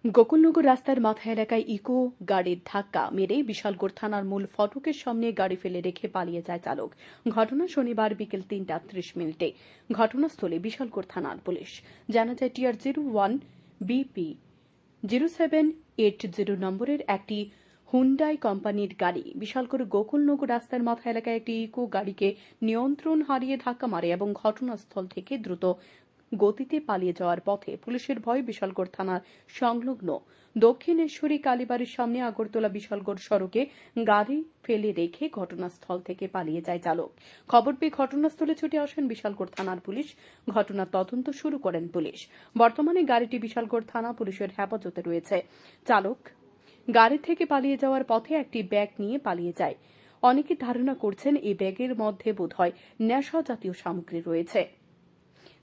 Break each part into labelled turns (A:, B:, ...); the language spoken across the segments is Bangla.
A: গোকুলনগর রাস্তার মাথা এলাকায় ইকো গাড়ির ধাক্কা মেরে বিশালগড় থানার মূল ফটকের সামনে গাড়ি ফেলে রেখে পালিয়ে যায় চালক। ঘটনা শনিবার বিকেল ৩টা ৩০ ঘটনাস্থলে বিশালগড় থানার পুলিশ। জানা যায় TR 01 BP 0780 নম্বরের একটি হুন্ডাই কোম্পানির গাড়ি বিশালগড় গোকুলনগর রাস্তার মাথা এলাকায় একটি ইকো গাড়িকে নিয়ন্ত্রণ হারিয়ে ধাক্কা মারে এবং ঘটনাস্থল থেকে দ্রুত গতিতে পালিয়ে যাওয়ার পথে পুলিশের ভয়ে বিশালগড় থানার সংলগ্ন দক্ষিণেশ্বরী কালীবাড়ির সামনে আগরতলা বিশালগড় সড়কে গাড়ি ফেলে রেখে ঘটনাস্থল থেকে পালিয়ে যায় চালক। খবর পেয়ে ঘটনাস্থলে ছুটে আসেন বিশালগড় থানার পুলিশ। ঘটনার তদন্ত শুরু করেন পুলিশ। বর্তমানে গাড়িটি বিশালগড় থানা পুলিশের হেফাজতে রয়েছে। চালক গাড়ি থেকে পালিয়ে যাওয়ার পথে একটি ব্যাগ নিয়ে পালিয়ে যায়। অনেকে ধারণা করছেন এই ব্যাগের মধ্যে বোধহয় নেশা জাতীয় সামগ্রী রয়েছে।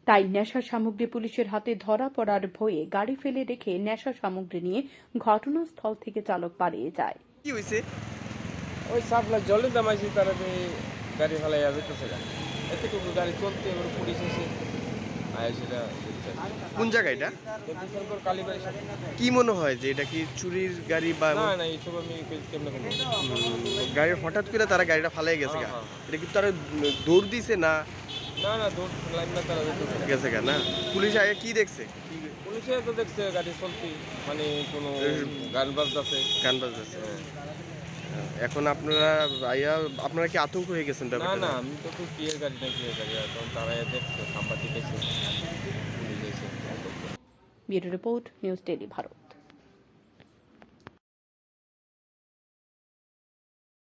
A: তাই নেশা সামগ্রী পুলিশের হাতে ধরা পড়ার ভয়ে গাড়ি ফেলে রেখে নেশা সামগ্রী নিয়ে ঘটনাস্থল থেকে চালক পালিয়ে যায়।
B: কি হইছে?
C: ওই সাপ্লাই জলের দাম আছে তারা গাড়ি ফেলাই যেতেছে না, এতটুকু গাড়ি চলতে এবার পুলিশ এসে সেটা
B: কোন জায়গা এটা?
C: বিশালগড় কালীবাড়ির সাথে।
B: কি মনে হয় যে এটা কি চুরির গাড়ি বা
C: না না, এইসব আমি কেমনে বলবো।
B: গাড়ি হঠাৎ করে তারা গাড়িটা ফালাই গেছে গা?
C: হ্যাঁ।
B: এটা কি তারা দৌড় দিছে না
C: না না, দৌড় লাইন না, তারা যেতেছে না।
B: গেছে গা না? পুলিশ আগে কি দেখছে?
C: পুলিশে তো দেখছে গাড়ি চলতি, মানে কোনো গান বাজতেছে।
B: গান বাজতেছে। এখন আপনারা কি আতঙ্ক হয়ে গেছেন
C: না
B: ব্যাপারটা?
C: না, আমি তো কিয়ের গাড়ি না কিয়ের গাড়ি, এখন তারা দেখছে সাংবাদিক এসে পুলিশ এসে।
A: Bureau report, news daily Bharat.